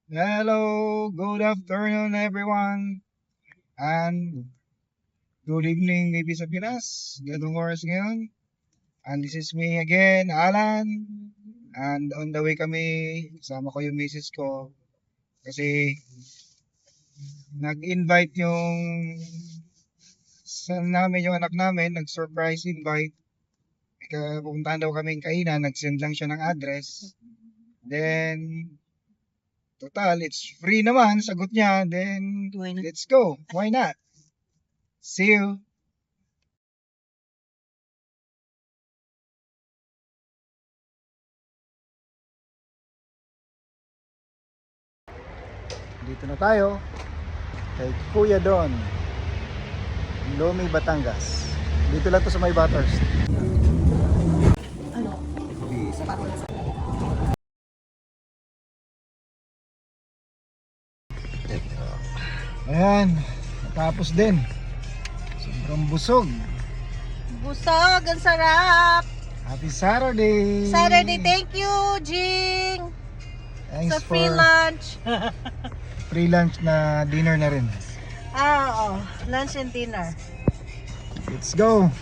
Hello, good afternoon everyone, and good evening maybe sa Pinas. Ganong oras ngayon. And this is me again, Alan. And on the way kami, kasama ko yung misis ko. Kasi nag-invite yung son namin, yung anak namin, nag-surprise invite. Pupuntahan daw kaming kainan, nag-send lang siya ng address. Then, total, it's free naman, sagot niya. Then, let's go. Why not? See you. Dito na tayo kay Kuya Don, Lomi, Batangas. Dito lang to sa may Bathurst. Ayan, natapos din. Sobrang busog. Busog, ang sarap. Happy Saturday! Saturday, thank you, Jing. Thanks Sa free for lunch. free lunch na dinner na rin. Oo, lunch and dinner. Let's go!